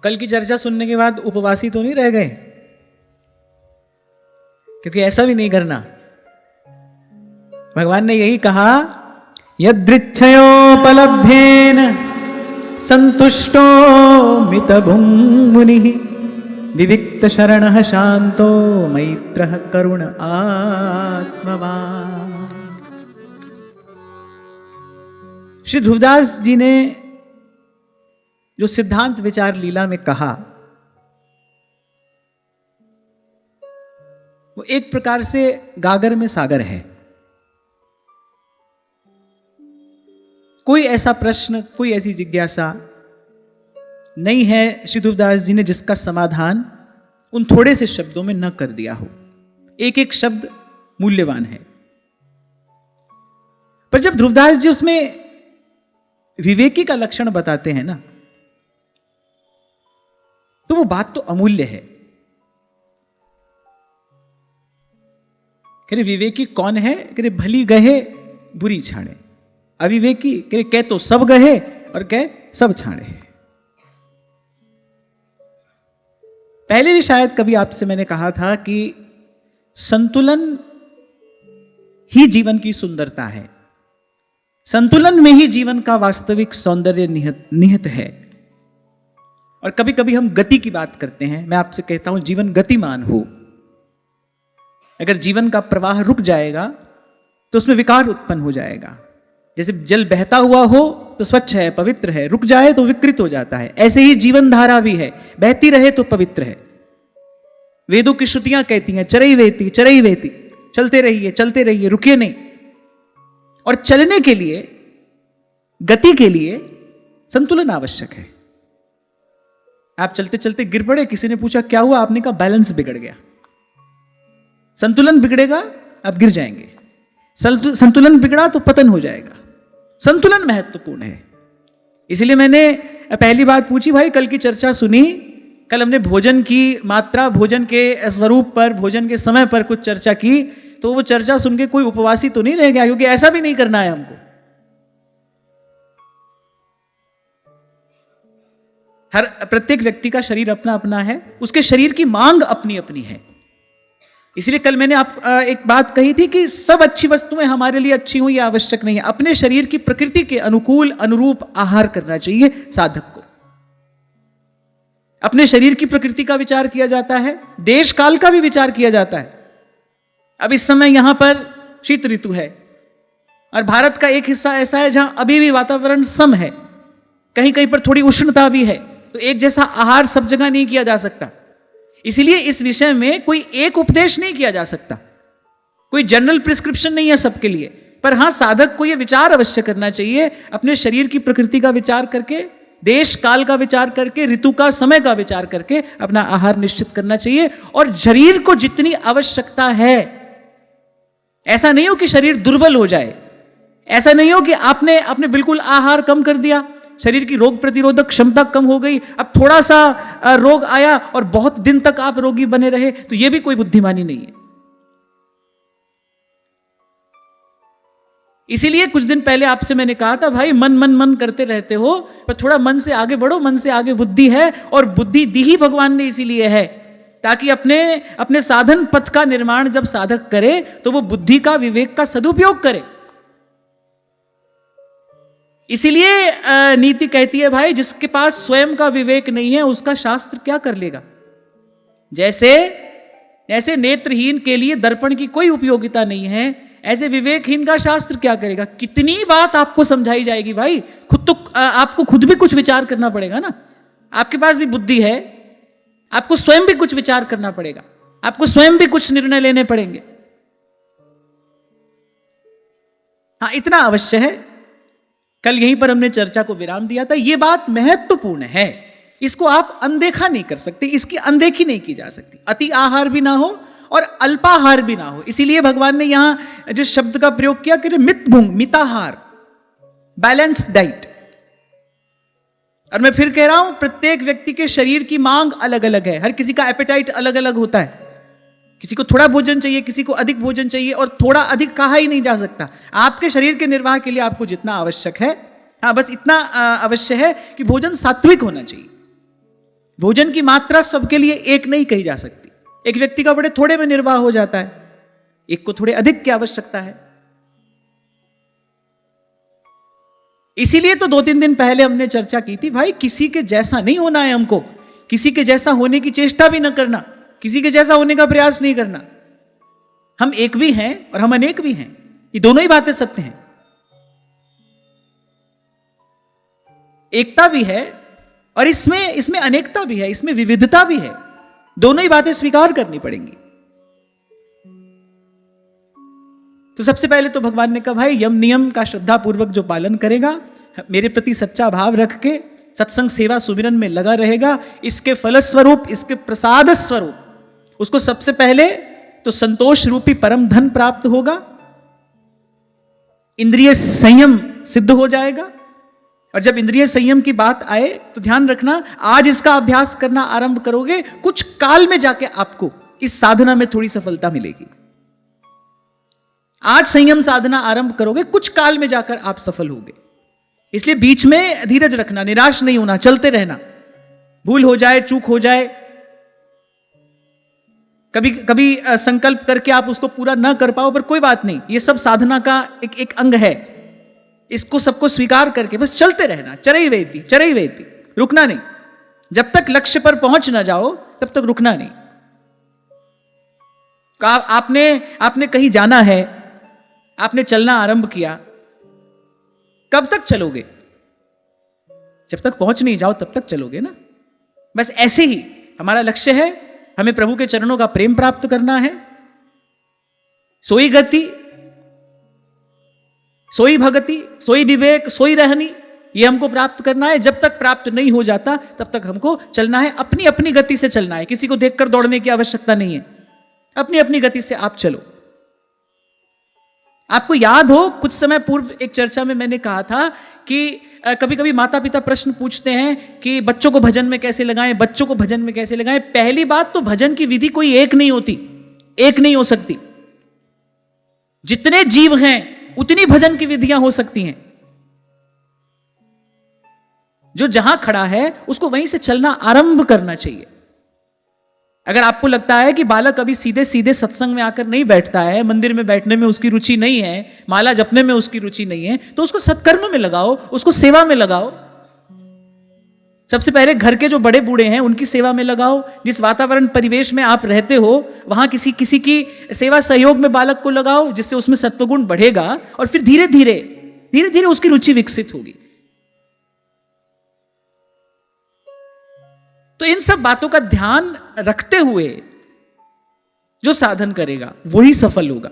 कल की चर्चा सुनने के बाद उपवासी तो नहीं रह गए, क्योंकि ऐसा भी नहीं करना। भगवान ने यही कहा, यदृच्छयोपलब्धेन संतुष्टो मितभुं मुनिः विविक्त शरणः शांतो मैत्रः करुण आत्मवान्। श्री ध्रुवदास जी ने जो सिद्धांत विचार लीला में कहा, वो एक प्रकार से गागर में सागर है। कोई ऐसा प्रश्न, कोई ऐसी जिज्ञासा नहीं है श्री ध्रुवदास जी ने जिसका समाधान उन थोड़े से शब्दों में न कर दिया हो। एक एक शब्द मूल्यवान है। पर जब ध्रुवदास जी उसमें विवेकी का लक्षण बताते हैं ना, तो वो बात तो अमूल्य है। कह रहे विवेकी कौन है? कह रहे भली गहे बुरी छाड़े। अविवेकी कह रहे कह तो सब गहे और कह सब छाड़े। पहले भी शायद कभी आपसे मैंने कहा था कि संतुलन ही जीवन की सुंदरता है। संतुलन में ही जीवन का वास्तविक सौंदर्य निहित है। और कभी कभी हम गति की बात करते हैं। मैं आपसे कहता हूं जीवन गतिमान हो। अगर जीवन का प्रवाह रुक जाएगा तो उसमें विकार उत्पन्न हो जाएगा। जैसे जल बहता हुआ हो तो स्वच्छ है, पवित्र है, रुक जाए तो विकृत हो जाता है। ऐसे ही जीवन धारा भी है, बहती रहे तो पवित्र है। वेदों की श्रुतियां कहती हैं चरई वेती, चलते रहिए, रुकिए नहीं। और चलने के लिए, गति के लिए संतुलन आवश्यक है। आप चलते चलते गिर पड़े, किसी ने पूछा क्या हुआ, आपने कहा बैलेंस बिगड़ गया। संतुलन बिगड़ेगा, आप गिर जाएंगे। संतुलन बिगड़ा तो पतन हो जाएगा। संतुलन महत्वपूर्ण है। इसलिए मैंने पहली बात पूछी, भाई कल की चर्चा सुनी, कल हमने भोजन की मात्रा, भोजन के स्वरूप पर, भोजन के समय पर कुछ चर्चा की, तो वो चर्चा सुन के कोई उपवासी तो नहीं रह गया, क्योंकि ऐसा भी नहीं करना है हमको। हर प्रत्येक व्यक्ति का शरीर अपना अपना है, उसके शरीर की मांग अपनी अपनी है। इसलिए कल मैंने एक बात कही थी कि सब अच्छी वस्तुएं हमारे लिए अच्छी हो, यह आवश्यक नहीं है। अपने शरीर की प्रकृति के अनुकूल अनुरूप आहार करना चाहिए साधक को। अपने शरीर की प्रकृति का विचार किया जाता है, देश काल का भी विचार किया जाता है। अब इस समय यहां पर शीत ऋतु है और भारत का एक हिस्सा ऐसा है जहां अभी भी वातावरण सम है, कहीं कहीं पर थोड़ी उष्णता भी है। तो एक जैसा आहार सब जगह नहीं किया जा सकता। इसलिए इस विषय में कोई एक उपदेश नहीं किया जा सकता, कोई जनरल प्रिस्क्रिप्शन नहीं है सबके लिए। पर हां, साधक को यह विचार अवश्य करना चाहिए, अपने शरीर की प्रकृति का विचार करके, देश काल का विचार करके, ऋतु का समय का विचार करके अपना आहार निश्चित करना चाहिए। और शरीर को जितनी आवश्यकता है, ऐसा नहीं हो कि शरीर दुर्बल हो जाए, ऐसा नहीं हो कि आपने बिल्कुल आहार कम कर दिया, शरीर की रोग प्रतिरोधक क्षमता कम हो गई, अब थोड़ा सा रोग आया और बहुत दिन तक आप रोगी बने रहे, तो यह भी कोई बुद्धिमानी नहीं है। इसीलिए कुछ दिन पहले आपसे मैंने कहा था, भाई मन करते रहते हो, पर थोड़ा मन से आगे बढ़ो। मन से आगे बुद्धि है, और बुद्धि दी ही भगवान ने इसीलिए है ताकि अपने साधन पथ का निर्माण जब साधक करे तो वो बुद्धि का, विवेक का सदुपयोग करे। इसीलिए नीति कहती है, भाई जिसके पास स्वयं का विवेक नहीं है उसका शास्त्र क्या कर लेगा। जैसे नेत्रहीन के लिए दर्पण की कोई उपयोगिता नहीं है, ऐसे विवेकहीन का शास्त्र क्या करेगा। कितनी बात आपको समझाई जाएगी भाई, आपको खुद भी कुछ विचार करना पड़ेगा ना। आपके पास भी बुद्धि है, आपको स्वयं भी कुछ विचार करना पड़ेगा, आपको स्वयं भी कुछ निर्णय लेने पड़ेंगे। हाँ, इतना अवश्य है। कल यहीं पर हमने चर्चा को विराम दिया था। यह बात महत्वपूर्ण है, इसको आप अनदेखा नहीं कर सकते, इसकी अनदेखी नहीं की जा सकती। अति आहार भी ना हो और अल्पाहार भी ना हो। इसीलिए भगवान ने यहां जिस शब्द का प्रयोग किया कि मिताहार, बैलेंस्ड डाइट। और मैं फिर कह रहा हूं, प्रत्येक व्यक्ति के शरीर की मांग अलग अलग है, हर किसी का एपेटाइट अलग अलग होता है। किसी को थोड़ा भोजन चाहिए, किसी को अधिक भोजन चाहिए, और थोड़ा अधिक कहा ही नहीं जा सकता। आपके शरीर के निर्वाह के लिए आपको जितना आवश्यक है, हाँ बस इतना अवश्य है कि भोजन सात्विक होना चाहिए। भोजन की मात्रा सबके लिए एक नहीं कही जा सकती। एक व्यक्ति का बड़े थोड़े में निर्वाह हो जाता है, एक को थोड़े अधिक की आवश्यकता है। इसीलिए तो 2-3 दिन पहले हमने चर्चा की थी, भाई किसी के जैसा नहीं होना है हमको, किसी के जैसा होने की चेष्टा भी न करना, किसी के जैसा होने का प्रयास नहीं करना। हम एक भी हैं और हम अनेक भी हैं, ये दोनों ही बातें सत्य हैं। एकता भी है और इसमें अनेकता भी है, इसमें विविधता भी है। दोनों ही बातें स्वीकार करनी पड़ेंगी। तो सबसे पहले तो भगवान ने कहा, भाई यम नियम का श्रद्धा पूर्वक जो पालन करेगा, मेरे प्रति सच्चा भाव रख के सत्संग सेवा सुमिरन में लगा रहेगा, इसके फलस्वरूप, इसके प्रसाद स्वरूप उसको सबसे पहले तो संतोष रूपी परम धन प्राप्त होगा, इंद्रिय संयम सिद्ध हो जाएगा। और जब इंद्रिय संयम की बात आए तो ध्यान रखना, आज इसका अभ्यास करना आरंभ करोगे, कुछ काल में जाके आपको इस साधना में थोड़ी सफलता मिलेगी। आज संयम साधना आरंभ करोगे, कुछ काल में जाकर आप सफल होगे। इसलिए बीच में धीरज रखना, निराश नहीं होना, चलते रहना। भूल हो जाए, चूक हो जाए, कभी कभी संकल्प करके आप उसको पूरा ना कर पाओ, पर कोई बात नहीं, ये सब साधना का एक अंग है। इसको सबको स्वीकार करके बस चलते रहना, चरई वेती, रुकना नहीं। जब तक लक्ष्य पर पहुंच ना जाओ तब तक रुकना नहीं। आपने कहीं जाना है, आपने चलना आरंभ किया, कब तक चलोगे? जब तक पहुंच नहीं जाओ तब तक चलोगे ना। बस ऐसे ही हमारा लक्ष्य है, हमें प्रभु के चरणों का प्रेम प्राप्त करना है। सोई गति, सोई भगति, सोई विवेक, सोई रहनी, ये हमको प्राप्त करना है। जब तक प्राप्त नहीं हो जाता तब तक हमको चलना है, अपनी अपनी गति से चलना है। किसी को देखकर दौड़ने की आवश्यकता नहीं है, अपनी अपनी गति से आप चलो। आपको याद हो, कुछ समय पूर्व एक चर्चा में मैंने कहा था कि कभी कभी माता पिता प्रश्न पूछते हैं कि बच्चों को भजन में कैसे लगाएं, बच्चों को भजन में कैसे लगाएं। पहली बात तो भजन की विधि कोई एक नहीं होती, एक नहीं हो सकती। जितने जीव हैं उतनी भजन की विधियां हो सकती हैं। जो जहां खड़ा है उसको वहीं से चलना आरंभ करना चाहिए। अगर आपको लगता है कि बालक अभी सीधे सीधे सत्संग में आकर नहीं बैठता है, मंदिर में बैठने में उसकी रुचि नहीं है, माला जपने में उसकी रुचि नहीं है, तो उसको सत्कर्म में लगाओ, उसको सेवा में लगाओ। सबसे पहले घर के जो बड़े बूढ़े हैं उनकी सेवा में लगाओ। जिस वातावरण परिवेश में आप रहते हो वहां किसी की सेवा सहयोग में बालक को लगाओ, जिससे उसमें सत्वगुण बढ़ेगा और फिर धीरे धीरे उसकी रुचि विकसित होगी। तो इन सब बातों का ध्यान रखते हुए जो साधन करेगा वही सफल होगा।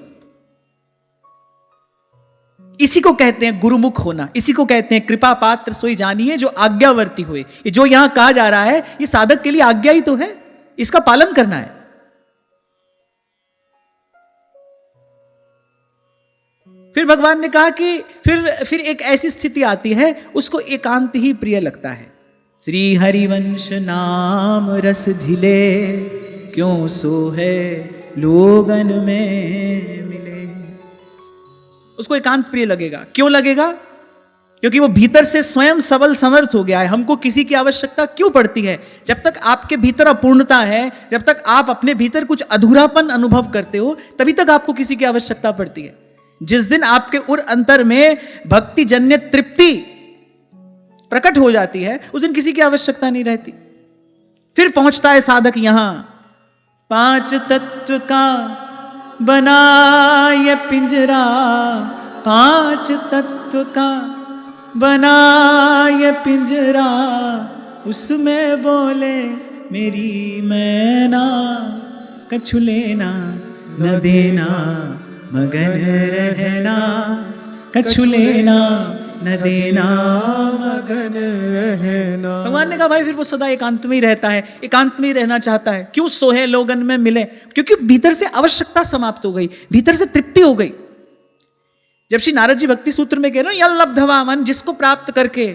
इसी को कहते हैं गुरुमुख होना, इसी को कहते हैं कृपा पात्र सोई जानिए जो आज्ञावर्ती हुए। ये जो यहां कहा जा रहा है ये साधक के लिए आज्ञा ही तो है, इसका पालन करना है। फिर भगवान ने कहा कि फिर एक ऐसी स्थिति आती है उसको एकांत ही प्रिय लगता है। श्री हरिवंश नाम रस झिले, क्यों सो है लोगन में मिले। उसको एकांत प्रिय लगेगा। क्यों लगेगा? क्योंकि वो भीतर से स्वयं सबल समर्थ हो गया है। हमको किसी की आवश्यकता क्यों पड़ती है? जब तक आपके भीतर अपूर्णता है, जब तक आप अपने भीतर कुछ अधूरापन अनुभव करते हो, तभी तक आपको किसी की आवश्यकता पड़ती है। जिस दिन आपके उर अंतर में भक्ति जन्य तृप्ति प्रकट हो जाती है, उस दिन किसी की आवश्यकता नहीं रहती। फिर पहुंचता है साधक यहां, 5 तत्व का बनाए पिंजरा, 5 तत्व का बनाए पिंजरा, उसमें बोले मेरी मैना, कछु लेना न देना मगन रहना, कछु लेना न देना मगन रहना। भगवान ने कहा भाई फिर वो सदा एकांत में ही रहता है, एकांत में ही रहना चाहता है। क्यों सोहे लोगन में मिले? क्योंकि भीतर से आवश्यकता समाप्त हो गई, भीतर से तृप्ति हो गई। जब श्री नारद जी भक्ति सूत्र में कह रहे हैं यह लब्धवा मन, जिसको प्राप्त करके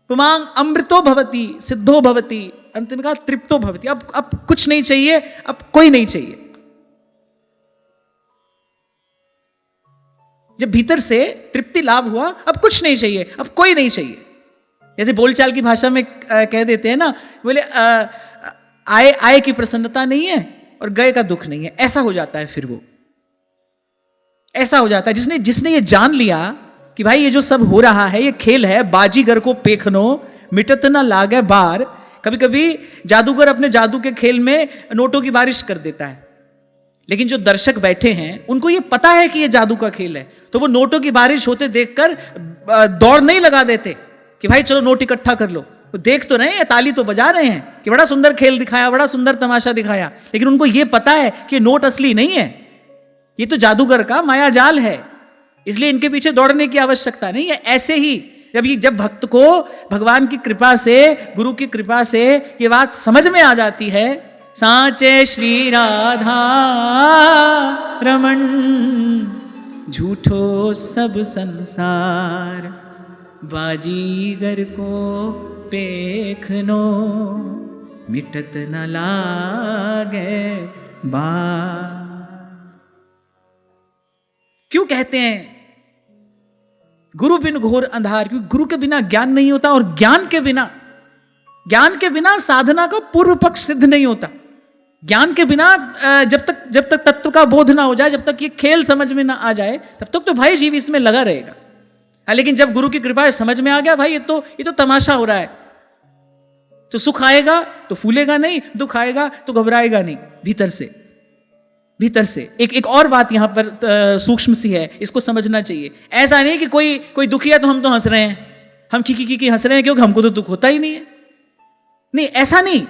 पुमांग अमृतो भवति सिद्धो भवति, अंत में कहा तृप्तो भवति। अब कुछ नहीं चाहिए, अब कोई नहीं चाहिए। जब भीतर से तृप्ति लाभ हुआ, अब कुछ नहीं चाहिए, अब कोई नहीं चाहिए। जैसे बोलचाल की भाषा में कह देते हैं ना, बोले आए की प्रसन्नता नहीं है और गए का दुख नहीं है, ऐसा हो जाता है। फिर वो ऐसा हो जाता है जिसने ये जान लिया कि भाई ये जो सब हो रहा है ये खेल है, बाजीगर को पेखनो मिटत ना लागे बार। कभी कभी जादूगर अपने जादू के खेल में नोटों की बारिश कर देता है, लेकिन जो दर्शक बैठे हैं उनको ये पता है कि ये जादू का खेल है, तो वो नोटों की बारिश होते देखकर दौड़ नहीं लगा देते कि भाई चलो नोट इकट्ठा कर लो। वो देख तो रहे हैं, ताली तो बजा रहे हैं कि बड़ा सुंदर खेल दिखाया, बड़ा सुंदर तमाशा दिखाया, लेकिन उनको ये पता है कि नोट असली नहीं है, ये तो जादूगर का माया जाल है, इसलिए इनके पीछे दौड़ने की आवश्यकता नहीं है। ऐसे ही जब भक्त को भगवान की कृपा से, गुरु की कृपा से ये बात समझ में आ जाती है, सांचे श्री राधा रमन झूठो सब संसार, बाजीगर को पेखनो मिटत न लागे बार। क्यों कहते हैं गुरु बिन घोर अंधार? क्योंकि गुरु के बिना ज्ञान नहीं होता, और ज्ञान के बिना साधना का पूर्व पक्ष सिद्ध नहीं होता। ज्ञान के बिना जब तक तत्व का बोध ना हो जाए, जब तक ये खेल समझ में ना आ जाए, तब तक तो भाई जीव इसमें लगा रहेगा। लेकिन जब गुरु की कृपा से समझ में आ गया, भाई ये तो तमाशा हो रहा है, तो सुख आएगा तो फूलेगा नहीं, दुख आएगा तो घबराएगा नहीं। भीतर से एक और बात यहां पर सूक्ष्म सी है, इसको समझना चाहिए। ऐसा नहीं कि कोई दुखी है तो हम तो हंस रहे हैं, हम की हंस रहे हैं क्योंकि हमको तो दुख होता ही नहीं है। नहीं, ऐसा नहीं।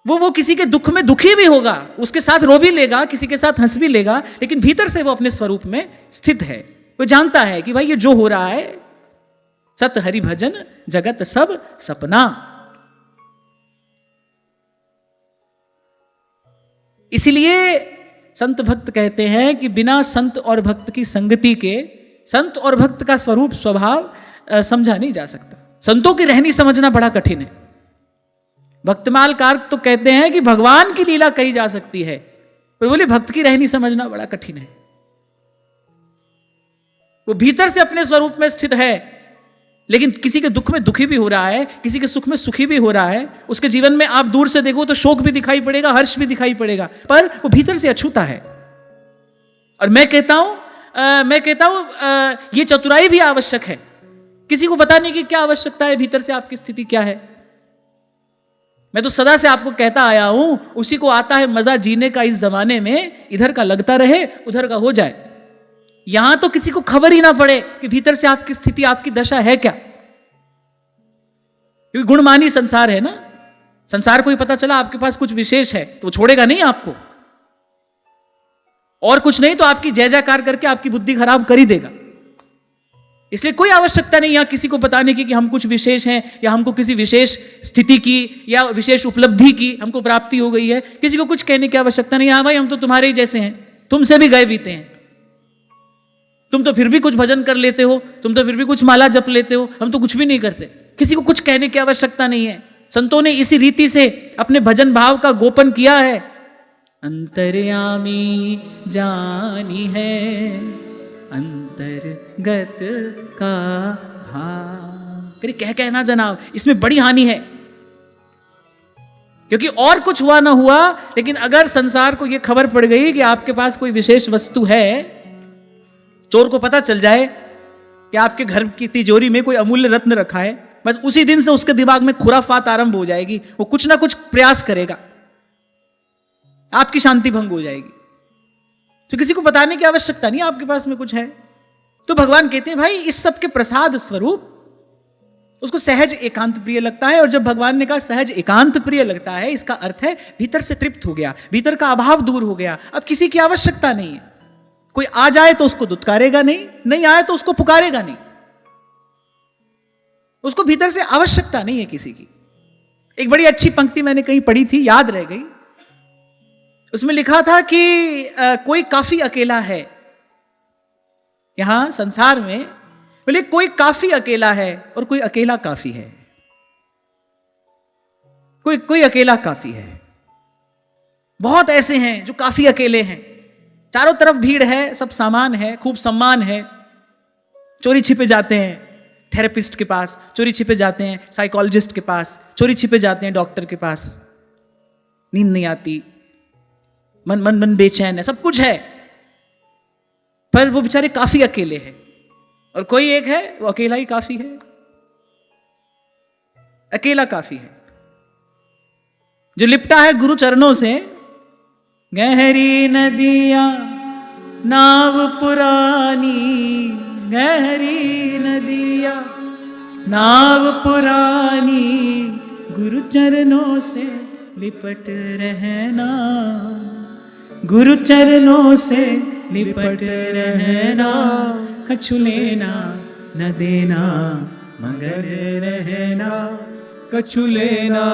वो किसी के दुख में दुखी भी होगा, उसके साथ रो भी लेगा, किसी के साथ हंस भी लेगा, लेकिन भीतर से वो अपने स्वरूप में स्थित है। वो जानता है कि भाई ये जो हो रहा है सत हरि भजन जगत सब सपना। इसीलिए संत भक्त कहते हैं कि बिना संत और भक्त की संगति के संत और भक्त का स्वरूप स्वभाव समझा नहीं जा सकता। संतों की रहनी समझना बड़ा कठिन है। भक्तमाल कारक तो कहते हैं कि भगवान की लीला कही जा सकती है, पर बोले भक्त की रहनी समझना बड़ा कठिन है। वो भीतर से अपने स्वरूप में स्थित है, लेकिन किसी के दुख में दुखी भी हो रहा है, किसी के सुख में सुखी भी हो रहा है। उसके जीवन में आप दूर से देखो तो शोक भी दिखाई पड़ेगा, हर्ष भी दिखाई पड़ेगा, पर वो भीतर से अछूता है। और मैं कहता हूं ये चतुराई भी आवश्यक है। किसी को बताने की क्या आवश्यकता है भीतर से आपकी स्थिति क्या है। मैं तो सदा से आपको कहता आया हूं, उसी को आता है मजा जीने का इस जमाने में, इधर का लगता रहे उधर का हो जाए। यहां तो किसी को खबर ही ना पड़े कि भीतर से आपकी स्थिति, आपकी दशा है क्या। क्योंकि गुणमानी संसार है ना, संसार को ही पता चला आपके पास कुछ विशेष है तो छोड़ेगा नहीं आपको, और कुछ नहीं तो आपकी जय जयकार करके आपकी बुद्धि खराब कर ही देगा। इसलिए कोई आवश्यकता नहीं यहां किसी को बताने की कि हम कुछ विशेष हैं, या हमको किसी विशेष स्थिति की या विशेष उपलब्धि की हमको प्राप्ति हो गई है। किसी को कुछ कहने की आवश्यकता नहीं। हाँ भाई, हम तो तुम्हारे ही जैसे हैं, तुमसे भी गए बीते हैं, तुम तो फिर भी कुछ भजन कर लेते हो, तुम तो फिर भी कुछ माला जप लेते हो, हम तो कुछ भी नहीं करते। किसी को कुछ कहने की आवश्यकता नहीं है। संतों ने इसी रीति से अपने भजन भाव का गोपन किया है। अंतर्यामी जानी है अंतर्गत का भाव। कहना जनाब, इसमें बड़ी हानि है, क्योंकि और कुछ हुआ ना हुआ, लेकिन अगर संसार को यह खबर पड़ गई कि आपके पास कोई विशेष वस्तु है, चोर को पता चल जाए कि आपके घर की तिजोरी में कोई अमूल्य रत्न रखा है, बस उसी दिन से उसके दिमाग में खुराफात आरंभ हो जाएगी। वो कुछ ना कुछ प्रयास करेगा, आपकी शांति भंग हो जाएगी। तो किसी को बताने की आवश्यकता नहीं आपके पास में कुछ है। तो भगवान कहते हैं भाई इस सब के प्रसाद स्वरूप उसको सहज एकांत प्रिय लगता है। और जब भगवान ने कहा सहज एकांत प्रिय लगता है, इसका अर्थ है भीतर से तृप्त हो गया, भीतर का अभाव दूर हो गया, अब किसी की आवश्यकता नहीं है। कोई आ जाए तो उसको दुत्कारेगा नहीं, नहीं आए तो उसको पुकारेगा नहीं, उसको भीतर से आवश्यकता नहीं है किसी की। एक बड़ी अच्छी पंक्ति मैंने कहीं पढ़ी थी, याद रह गई। उसमें लिखा था कि कोई काफी अकेला है यहां संसार में, बोले कोई काफी अकेला है और कोई अकेला काफी है। कोई अकेला काफी है। बहुत ऐसे हैं जो काफी अकेले हैं, चारों तरफ भीड़ है, सब सामान है, खूब सम्मान है, चोरी छिपे जाते हैं थेरेपिस्ट के पास, चोरी छिपे जाते हैं साइकोलॉजिस्ट के पास, चोरी छिपे जाते हैं डॉक्टर के पास। नींद नहीं आती, मन बेचैन है, सब कुछ है, पर वो बेचारे काफी अकेले हैं। और कोई एक है, वो अकेला ही काफी है, अकेला काफी है, जो लिपटा है गुरु चरणों से। गहरी नदियां नाव पुरानी, गहरी नदियां नाव पुरानी, गुरु चरणों से लिपट रहना, गुरु चरणों से लिपट रहना, कछु लेना न देना मगन रहना, कछु लेना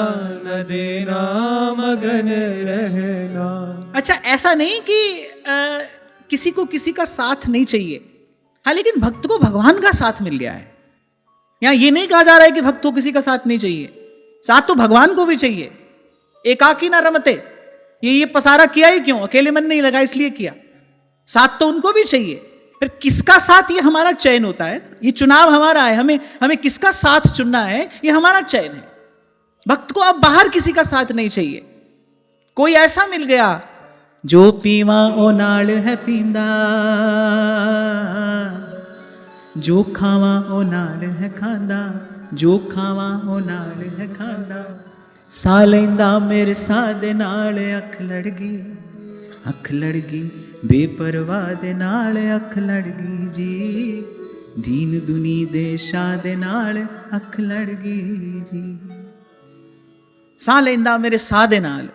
न देना मगन रहना। अच्छा, ऐसा नहीं कि किसी को किसी का साथ नहीं चाहिए, हाँ, लेकिन भक्त को भगवान का साथ मिल गया है। यहां ये नहीं कहा जा रहा है कि भक्त को किसी का साथ नहीं चाहिए, साथ तो भगवान को भी चाहिए। एकाकी ना रमते, ये पसारा किया ही क्यों, अकेले मन नहीं लगा इसलिए किया, साथ तो उनको भी चाहिए। फिर किसका साथ, ये हमारा चयन होता है, ये चुनाव हमारा है, हमें किसका साथ चुनना है, ये हमारा चयन है। भक्त को अब बाहर किसी का साथ नहीं चाहिए। कोई ऐसा मिल गया जो पीवा ओ नाल है पींदा, जो खावा ओ नाल है खांदा, जो खावा ओ नाल है खांदा, सा लैंदा मेरे सा दे नाल, अख लड़ गई बेपरवाह दे नाल, अख लड़ गई जी, दीन दुनी दे शाह दे नाल, अख लड़ गई जी। सा लैंदा मेरे सा दे नाल,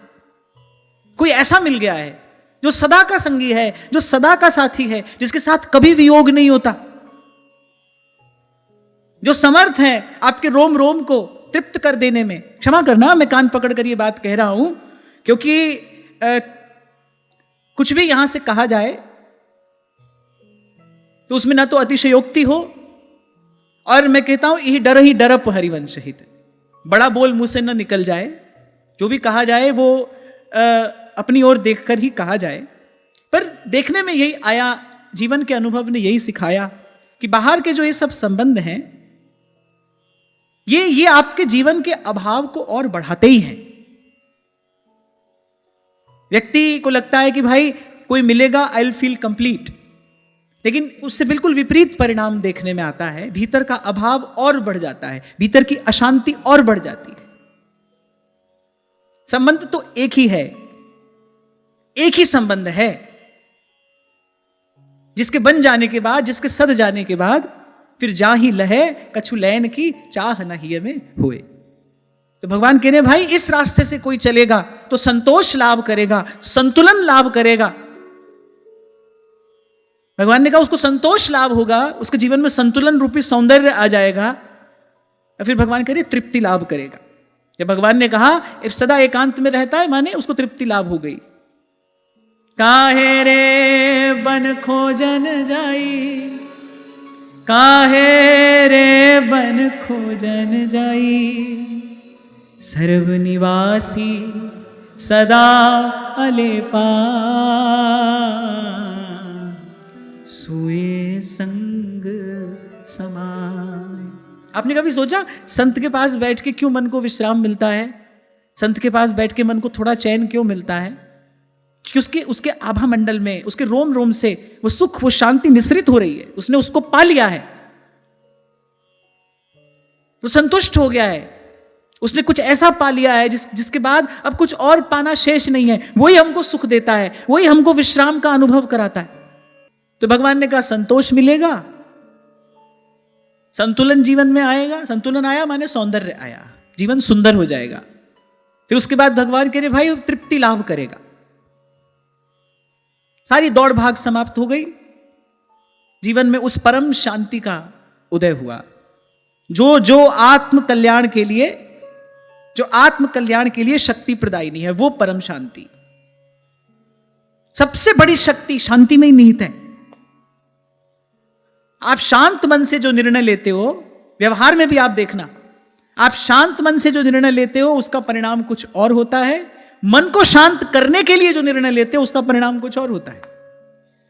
कोई ऐसा मिल गया है जो सदा का संगी है, जो सदा का साथी है, जिसके साथ कभी वियोग नहीं होता, जो समर्थ है आपके रोम रोम को तृप्त कर देने में। क्षमा करना, मैं कान पकड़ कर ये बात कह रहा हूं, क्योंकि कुछ भी यहां से कहा जाए तो उसमें ना तो अतिशयोक्ति हो, और मैं कहता हूं यही डर ही डरप हरिवंश हित, बड़ा बोल मुंह से न निकल जाए, जो भी कहा जाए वो अपनी ओर देखकर ही कहा जाए। पर देखने में यही आया, जीवन के अनुभव ने यही सिखाया कि बाहर के जो ये सब संबंध हैं, ये आपके जीवन के अभाव को और बढ़ाते ही हैं। व्यक्ति को लगता है कि भाई कोई मिलेगा, आई विल फील कंप्लीट, लेकिन उससे बिल्कुल विपरीत परिणाम देखने में आता है। भीतर का अभाव और बढ़ जाता है, भीतर की अशांति और बढ़ जाती है। संबंध तो एक ही है, एक ही संबंध है, जिसके बन जाने के बाद, जिसके सद जाने के बाद फिर जा ही लहे कछु लैन की चाह नहीं में हुए। तो भगवान कह रहे भाई इस रास्ते से कोई चलेगा तो संतोष लाभ करेगा, संतुलन लाभ करेगा। भगवान ने कहा उसको संतोष लाभ होगा, उसके जीवन में संतुलन रूपी सौंदर्य आ जाएगा, और फिर भगवान कह रहे तृप्ति लाभ करेगा। जब भगवान ने कहा सदा एकांत में रहता है, माने उसको तृप्ति लाभ हो गई। काहे रे बन खोजन जाई, काहे रे बन खोजन जाई, सर्वनिवासी सदा अलेपा, सुए संग समाय। आपने कभी सोचा संत के पास बैठ के क्यों मन को विश्राम मिलता है? संत के पास बैठ के मन को थोड़ा चैन क्यों मिलता है? क्योंकि उसके आभा मंडल में, उसके रोम रोम से वो सुख, वो शांति निसरित हो रही है, उसने उसको पा लिया है, तो संतुष्ट हो गया है, उसने कुछ ऐसा पा लिया है जिसके बाद अब कुछ और पाना शेष नहीं है। वही हमको सुख देता है, वही हमको विश्राम का अनुभव कराता है। तो भगवान ने कहा संतोष मिलेगा, संतुलन जीवन में आएगा। संतुलन आया माने सौंदर्य आया, जीवन सुंदर हो जाएगा। फिर उसके बाद भगवान कह रहे भाई तृप्ति लाभ करेगा। सारी दौड़ भाग समाप्त हो गई, जीवन में उस परम शांति का उदय हुआ जो आत्म कल्याण के लिए, जो आत्म कल्याण के लिए शक्ति प्रदायिनी है, वो परम शांति। सबसे बड़ी शक्ति शांति में ही निहित है। आप शांत मन से जो निर्णय लेते हो, व्यवहार में भी आप देखना, आप शांत मन से जो निर्णय लेते हो उसका परिणाम कुछ और होता है, मन को शांत करने के लिए जो निर्णय लेते हो उसका परिणाम कुछ और होता है।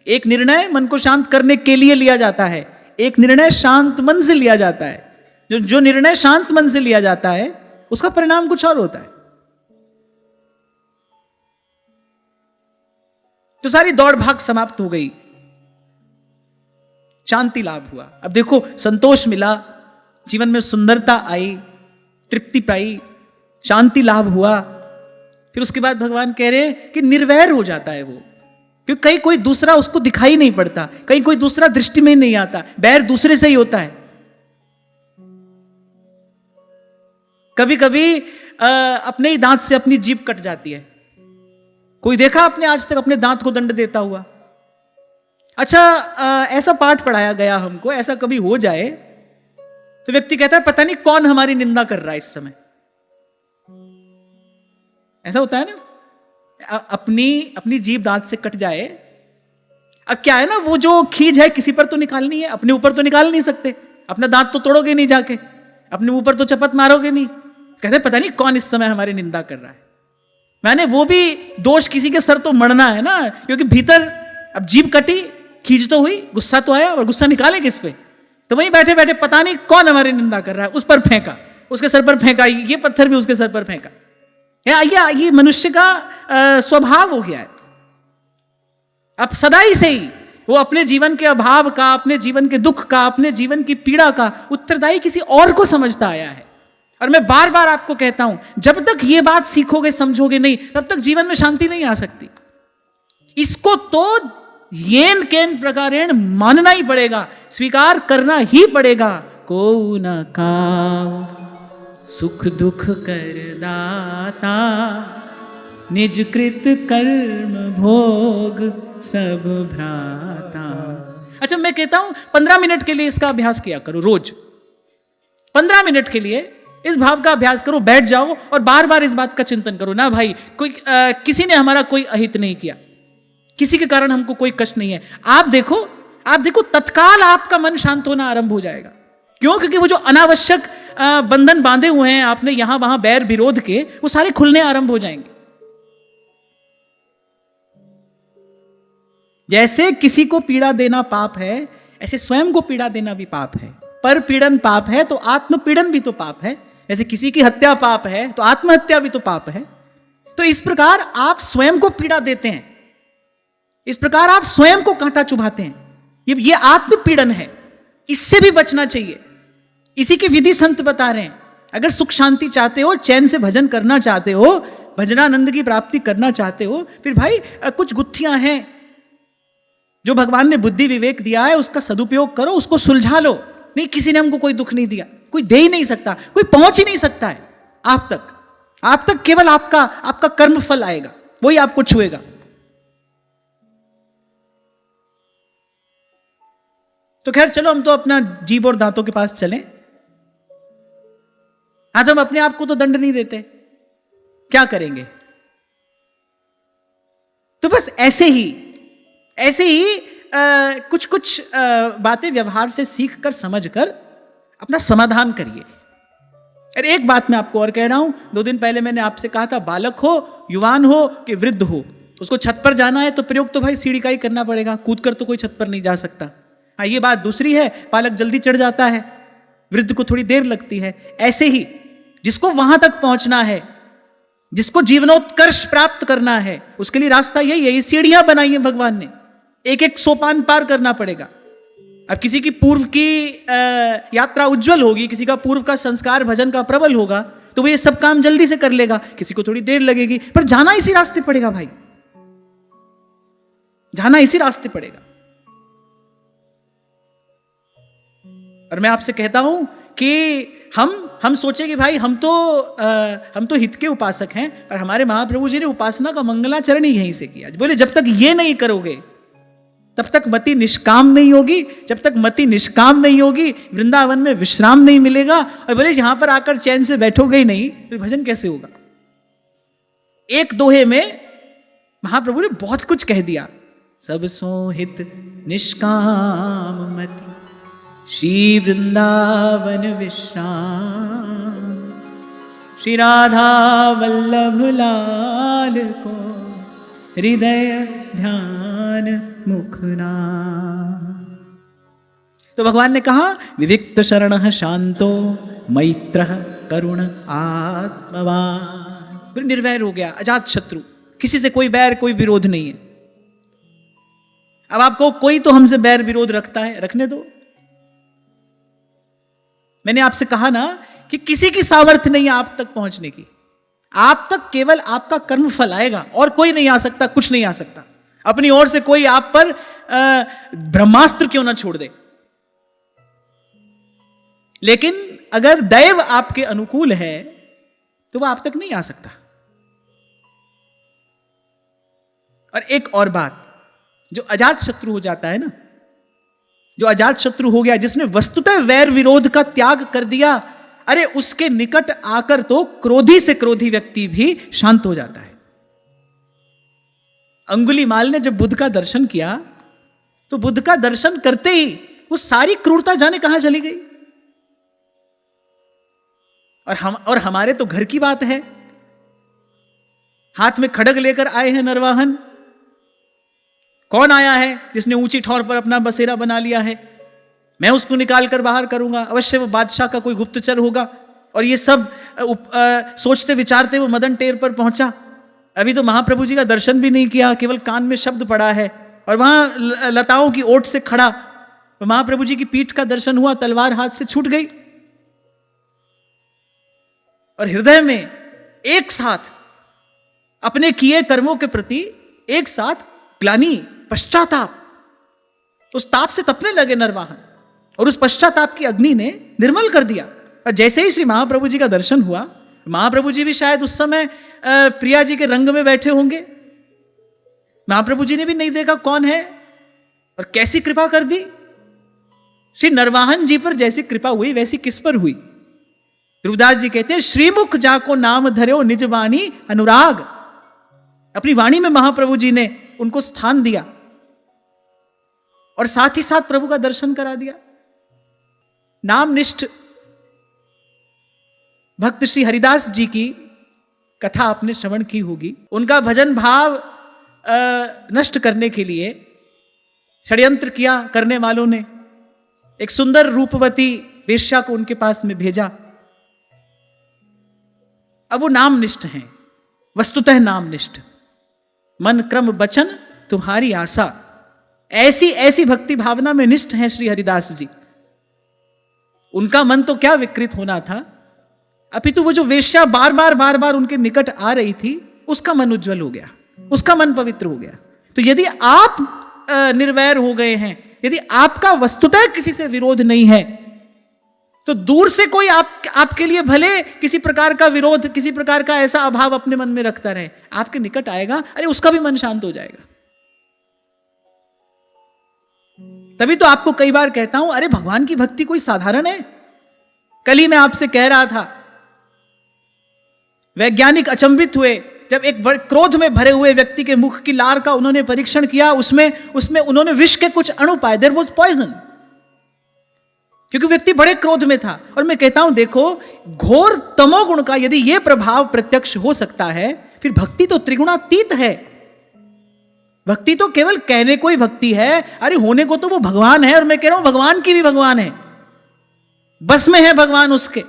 एक निर्णय मन को शांत करने के लिए लिया जाता है, एक निर्णय शांत मन से लिया जाता है, जो निर्णय शांत मन से लिया जाता है उसका परिणाम कुछ और होता है। तो सारी दौड़ भाग समाप्त हो गई, शांति लाभ हुआ। अब देखो, संतोष मिला, जीवन में सुंदरता आई, तृप्ति पाई, शांति लाभ हुआ। फिर उसके बाद भगवान कह रहे कि निर्वैर हो जाता है वो, क्योंकि कहीं कोई दूसरा उसको दिखाई नहीं पड़ता, कहीं कोई दूसरा दृष्टि में नहीं आता, बैर दूसरे से ही होता है। कभी कभी अपने ही दांत से अपनी जीभ कट जाती है। कोई देखा आपने आज तक अपने दांत को दंड देता हुआ? अच्छा, ऐसा पाठ पढ़ाया गया हमको, ऐसा कभी हो जाए तो व्यक्ति कहता है पता नहीं कौन हमारी निंदा कर रहा है इस समय। ऐसा होता है ना, अपनी जीभ दांत से कट जाए। अब क्या है ना, वो जो खीज है किसी पर तो निकालनी है, अपने ऊपर तो निकाल नहीं सकते, अपना दांत तो तोड़ोगे नहीं जाके, अपने ऊपर तो चपत मारोगे नहीं। कहते पता नहीं कौन इस समय हमारी निंदा कर रहा है। मैंने वो भी दोष किसी के सर तो मरना है ना, क्योंकि भीतर अब जीभ कटी, खींच तो हुई, गुस्सा तो आया, और गुस्सा निकाले किस पे? तो वहीं बैठे बैठे पता नहीं कौन हमारी निंदा कर रहा है, उस पर फेंका, उसके सर पर फेंका, ये पत्थर भी उसके सर पर फेंका। ये मनुष्य का स्वभाव हो गया है। अब सदा ही से ही वो अपने जीवन के अभाव का, अपने जीवन के दुख का, अपने जीवन की पीड़ा का उत्तरदायी किसी और को समझता आया है। और मैं बार बार आपको कहता हूं, जब तक ये बात सीखोगे समझोगे नहीं, तब तक जीवन में शांति नहीं आ सकती। इसको तो येन केन प्रकारेण मानना ही पड़ेगा, स्वीकार करना ही पड़ेगा। को न काम सुख दुख कर दाता, निज कृत कर्म भोग सब भ्राता। अच्छा, मैं कहता हूं 15 मिनट के लिए इसका अभ्यास किया करो रोज। 15 मिनट के लिए इस भाव का अभ्यास करो, बैठ जाओ और बार बार इस बात का चिंतन करो ना भाई, किसी ने हमारा कोई अहित नहीं किया, किसी के कारण हमको कोई कष्ट नहीं है। आप देखो तत्काल आपका मन शांत होना आरंभ हो जाएगा। क्यों? क्योंकि वो जो अनावश्यक बंधन बांधे हुए हैं आपने यहां वहां बैर विरोध के, वो सारे खुलने आरंभ हो जाएंगे। जैसे किसी को पीड़ा देना पाप है, ऐसे स्वयं को पीड़ा देना भी पाप है। पर पीड़न पाप है तो आत्मपीड़न भी तो पाप है। जैसे किसी की हत्या पाप है तो आत्महत्या भी तो पाप है। तो इस प्रकार आप स्वयं को पीड़ा देते हैं, इस प्रकार आप स्वयं को कांटा चुभाते हैं, ये आत्मपीड़न है। इससे भी बचना चाहिए। इसी की विधि संत बता रहे हैं। अगर सुख शांति चाहते हो, चैन से भजन करना चाहते हो, भजनानंद की प्राप्ति करना चाहते हो, फिर भाई कुछ गुत्थियां हैं जो भगवान ने बुद्धि विवेक दिया है, उसका सदुपयोग करो, उसको सुलझा लो। नहीं, किसी ने हमको कोई दुख नहीं दिया, कोई दे ही नहीं सकता, कोई पहुंच ही नहीं सकता है आप तक। आप तक केवल आपका कर्म फल आएगा, वही आपको छुएगा। तो खैर चलो, हम तो अपना जीभ और दांतों के पास चलें। हाँ, तो हम अपने आप को तो दंड नहीं देते, क्या करेंगे? तो बस ऐसे ही कुछ बातें व्यवहार से सीख कर समझ कर अपना समाधान करिए। अरे एक बात मैं आपको और कह रहा हूं, 2 दिन पहले मैंने आपसे कहा था, बालक हो, युवान हो कि वृद्ध हो, उसको छत पर जाना है तो प्रयोग तो भाई सीढ़ी का ही करना पड़ेगा, कूद कर तो कोई छत पर नहीं जा सकता। हाँ, ये बात दूसरी है, बालक जल्दी चढ़ जाता है, वृद्ध को थोड़ी देर लगती है। ऐसे ही जिसको वहां तक पहुंचना है, जिसको जीवनोत्कर्ष प्राप्त करना है, उसके लिए रास्ता यही है। ये सीढ़ियां बनाई है भगवान ने, एक एक सोपान पार करना पड़ेगा। अब किसी की पूर्व की यात्रा उज्जवल होगी, किसी का पूर्व का संस्कार भजन का प्रबल होगा, तो वो ये सब काम जल्दी से कर लेगा, किसी को थोड़ी देर लगेगी, पर जाना इसी रास्ते पड़ेगा भाई, जाना इसी रास्ते पड़ेगा। और मैं आपसे कहता हूं कि हम सोचे कि भाई हम तो हित के उपासक हैं, पर हमारे महाप्रभु जी ने उपासना का मंगलाचरण ही यहीं से किया। बोले जब तक ये नहीं करोगे तब तक मति निष्काम नहीं होगी, जब तक मति निष्काम नहीं होगी वृंदावन में विश्राम नहीं मिलेगा। और बोले यहां पर आकर चैन से बैठोगे ही नहीं, फिर भजन कैसे होगा? एक दोहे में महाप्रभु ने बहुत कुछ कह दिया। सब सोहित निष्काम मति, श्री वृंदावन विश्राम, श्री राधा वल्लभ लाल को हृदय ध्यान मुखना। तो भगवान ने कहा विविक्त शरणः शांतो मैत्रः करुण आत्मवान। फिर निर्वैर हो गया, अजात शत्रु, किसी से कोई बैर कोई विरोध नहीं है। अब आपको कोई तो हमसे बैर विरोध रखता है, रखने दो। मैंने आपसे कहा ना कि किसी की सामर्थ्य नहीं है आप तक पहुंचने की। आप तक केवल आपका कर्म फल आएगा और कोई नहीं आ सकता, कुछ नहीं आ सकता। अपनी ओर से कोई आप पर ब्रह्मास्त्र क्यों ना छोड़ दे, लेकिन अगर दैव आपके अनुकूल है तो वह आप तक नहीं आ सकता। और एक और बात, जो अजात शत्रु हो जाता है ना, जो अजात शत्रु हो गया, जिसने वस्तुतः वैर विरोध का त्याग कर दिया, अरे उसके निकट आकर तो क्रोधी से क्रोधी व्यक्ति भी शांत हो जाता है। अंगुलीमाल ने जब बुद्ध का दर्शन किया तो बुद्ध का दर्शन करते ही वो सारी क्रूरता जाने कहां चली गई। और हमारे तो घर की बात है, हाथ में खड़ग लेकर आए हैं नरवाहन। कौन आया है जिसने ऊंची ठौर पर अपना बसेरा बना लिया है, मैं उसको निकाल कर बाहर करूंगा। अवश्य वो बादशाह का कोई गुप्तचर होगा। और ये सब सोचते विचारते वो मदन टेर पर पहुंचा। अभी तो महाप्रभु जी का दर्शन भी नहीं किया, केवल कान में शब्द पड़ा है, और वहां लताओं की ओट से खड़ा। तो महाप्रभु जी की पीठ का दर्शन हुआ, तलवार हाथ से छूट गई, और हृदय में एक साथ अपने किए कर्मों के प्रति एक साथ ग्लानि, पश्चाताप, उस ताप से तपने लगे नरवाहन, और उस पश्चाताप की अग्नि ने निर्मल कर दिया। और जैसे ही श्री महाप्रभु जी का दर्शन हुआ, महाप्रभु जी भी शायद उस समय प्रिया जी के रंग में बैठे होंगे। महाप्रभु जी ने भी नहीं देखा कौन है, और कैसी कृपा कर दी। श्री नरवाहन जी पर जैसी कृपा हुई वैसी किस पर हुई? ध्रुवदास जी कहते हैं, श्रीमुख जाको नाम धर्यो निज वाणी अनुराग। अपनी वाणी में महाप्रभु जी ने उनको स्थान दिया और साथ ही साथ प्रभु का दर्शन करा दिया। नामनिष्ठ भक्त श्री हरिदास जी की कथा आपने श्रवण की होगी। उनका भजन भाव नष्ट करने के लिए षड्यंत्र किया करने वालों ने एक सुंदर रूपवती वेश्या को उनके पास में भेजा। अब वो नामनिष्ठ हैं, वस्तुतः नामनिष्ठ, मन क्रम वचन तुम्हारी आशा, ऐसी ऐसी भक्ति भावना में निष्ठ हैं श्री हरिदास जी। उनका मन तो क्या विकृत होना था, अपितु वो जो वेश्या बार बार उनके निकट आ रही थी, उसका मन उज्जवल हो गया, उसका मन पवित्र हो गया। तो यदि आप निर्वैर हो गए हैं, यदि आपका वस्तुतः किसी से विरोध नहीं है, तो दूर से कोई आपके लिए भले किसी प्रकार का विरोध, किसी प्रकार का ऐसा अभाव अपने मन में रखता रहे, आपके निकट आएगा, अरे उसका भी मन शांत हो जाएगा। तभी तो आपको कई बार कहता हूं, अरे भगवान की भक्ति कोई साधारण है। कल ही मैं आपसे कह रहा था, वैज्ञानिक अचंभित हुए जब एक क्रोध में भरे हुए व्यक्ति के मुख की लार का उन्होंने परीक्षण किया, उसमें उन्होंने विष के कुछ अणु पाए, देयर वाज पॉइजन, क्योंकि व्यक्ति बड़े क्रोध में था। और मैं कहता हूं, देखो, घोर तमोगुण का यदि यह प्रभाव प्रत्यक्ष हो सकता है, फिर भक्ति तो त्रिगुणातीत है। भक्ति तो केवल कहने को ही भक्ति है, अरे होने को तो वो भगवान है। और मैं कह रहा हूं, भगवान की भी भगवान है, बस में है भगवान उसके।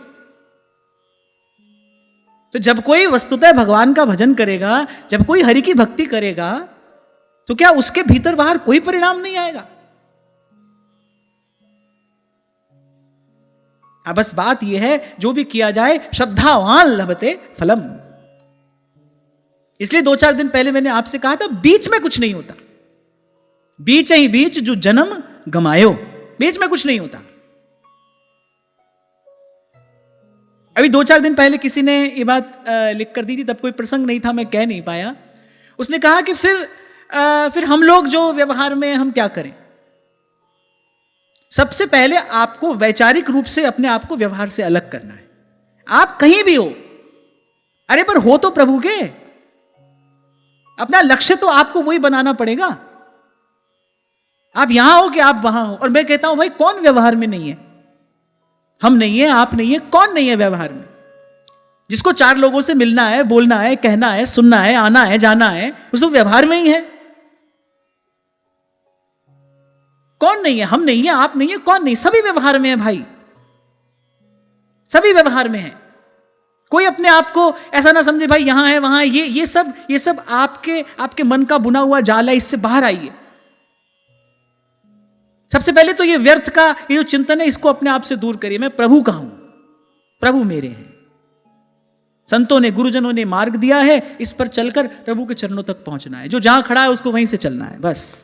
तो जब कोई वस्तुतः भगवान का भजन करेगा, जब कोई हरि की भक्ति करेगा, तो क्या उसके भीतर बाहर कोई परिणाम नहीं आएगा? अब बस बात यह है, जो भी किया जाए श्रद्धावान लभते फलम। इसलिए 2-4 दिन पहले मैंने आपसे कहा था, बीच में कुछ नहीं होता, बीच ही बीच जो जन्म गमायो, बीच में कुछ नहीं होता। अभी 2-4 दिन पहले किसी ने ये बात लिख कर दी थी, तब कोई प्रसंग नहीं था, मैं कह नहीं पाया। उसने कहा कि फिर हम लोग जो व्यवहार में हम क्या करें? सबसे पहले आपको वैचारिक रूप से अपने आप को व्यवहार से अलग करना है। आप कहीं भी हो, अरे पर हो तो प्रभु के, अपना लक्ष्य तो आपको वही बनाना पड़ेगा। आप यहां हो कि आप वहां हो। और मैं कहता हूं, भाई कौन व्यवहार में नहीं है? हम नहीं है, आप नहीं है, कौन नहीं है व्यवहार में? जिसको 4 लोगों से मिलना है, बोलना है, कहना है, सुनना है, आना है, जाना है, वो सब व्यवहार में ही है। कौन नहीं है? हम नहीं है, आप नहीं है, कौन नहीं? सभी व्यवहार में है भाई, सभी व्यवहार में है। कोई अपने आप को ऐसा ना समझे भाई यहां है वहां है। ये सब आपके मन का बुना हुआ जाल है, इससे बाहर आइए। सबसे पहले तो ये व्यर्थ का ये जो चिंतन है, इसको अपने आप से दूर करिए। मैं प्रभु का हूं, प्रभु मेरे हैं। संतों ने, गुरुजनों ने मार्ग दिया है, इस पर चलकर प्रभु के चरणों तक पहुंचना है। जो जहां खड़ा है उसको वहीं से चलना है, बस।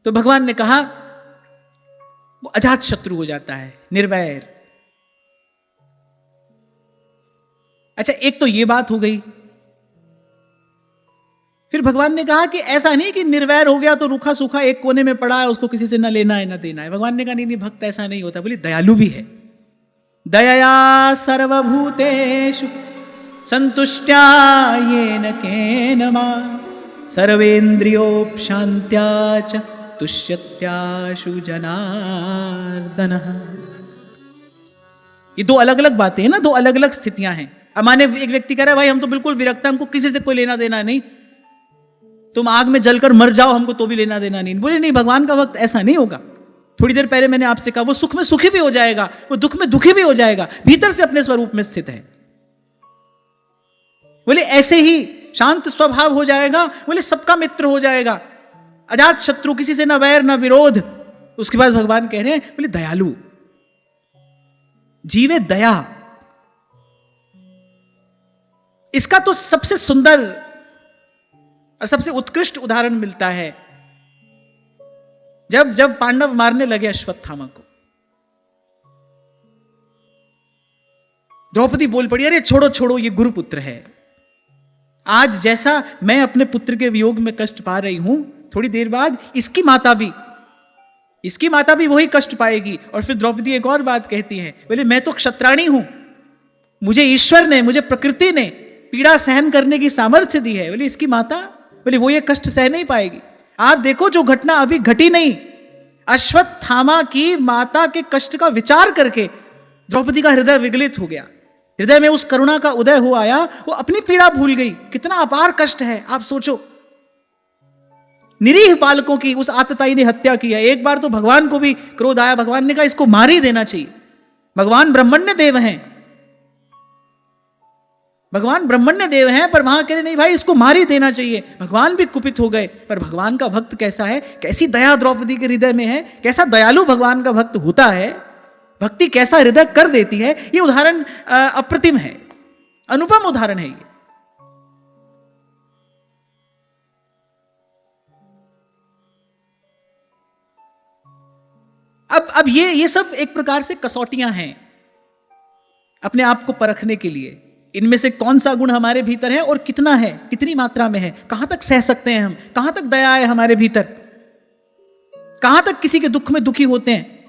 तो भगवान ने कहा वो अजात शत्रु हो जाता है, निर्वैर। अच्छा, एक तो ये बात हो गई। फिर भगवान ने कहा कि ऐसा नहीं कि निर्वैर हो गया तो रूखा सूखा एक कोने में पड़ा है, उसको किसी से ना लेना है ना देना है। भगवान ने कहा नहीं, भक्त ऐसा नहीं होता। बोली दयालु भी है। दयया सर्वभूतेषु संतुष्ट्या येन केनमा सर्वेन्द्रियोपशान्त्या च तुष्यत्याशु जनार्दन। ये दो अलग अलग बातें हैं ना, दो अलग अलग स्थितियां हैं। अब माने एक व्यक्ति कह रहा है भाई हम तो बिल्कुल विरक्त हैं, हमको किसी से कोई लेना देना नहीं, तुम आग में जलकर मर जाओ हमको तो भी लेना देना नहीं। बोले नहीं, भगवान का भक्त ऐसा नहीं होगा। थोड़ी देर पहले मैंने आपसे कहा वो सुख में सुखी भी हो जाएगा, वो दुख में दुखी भी हो जाएगा, भीतर से अपने स्वरूप में स्थित है। बोले ऐसे ही शांत स्वभाव हो जाएगा, बोले सबका मित्र हो जाएगा, अजात शत्रु, किसी से ना वैर ना विरोध। उसके बाद भगवान कह रहे हैं बोले दयालु, जीवे दया। इसका तो सबसे सुंदर और सबसे उत्कृष्ट उदाहरण मिलता है जब पांडव मारने लगे अश्वत्थामा को। द्रौपदी बोल पड़ी अरे छोड़ो छोड़ो, ये गुरुपुत्र है। आज जैसा मैं अपने पुत्र के वियोग में कष्ट पा रही हूं, थोड़ी देर बाद इसकी माता भी वही कष्ट पाएगी। और फिर द्रौपदी एक और बात कहती है, बोले मैं तो क्षत्राणी हूं, मुझे ईश्वर ने, मुझे प्रकृति ने पीड़ा सहन करने की सामर्थ्य दी है। बोले इसकी माता, बोले वो ये कष्ट सह नहीं पाएगी। आप देखो जो घटना अभी घटी नहीं, अश्वत्थामा की माता के कष्ट का विचार करके द्रौपदी का हृदय विगलित हो गया, हृदय में उस करुणा का उदय हो आया, वो अपनी पीड़ा भूल गई। कितना अपार कष्ट है आप सोचो। निरीह बालकों की उस आतताई ने हत्या की है। एक बार तो भगवान को भी क्रोध आया, भगवान ने कहा इसको मार ही देना चाहिए। भगवान ब्रह्मण्य देव हैं, भगवान ब्रह्मण्य देव हैं, पर वहां कह रहे नहीं भाई इसको मार ही देना चाहिए। भगवान भी कुपित हो गए। पर भगवान का भक्त कैसा है, कैसी दया द्रौपदी के हृदय में है, कैसा दयालु भगवान का भक्त होता है, भक्ति कैसा हृदय कर देती है। ये उदाहरण अप्रतिम है, अनुपम उदाहरण है ये। अब ये सब एक प्रकार से कसौटियां हैं अपने आप को परखने के लिए। इनमें से कौन सा गुण हमारे भीतर है और कितना है, कितनी मात्रा में है, कहां तक सह सकते हैं हम, कहां तक दया है हमारे भीतर, कहां तक किसी के दुख में दुखी होते हैं।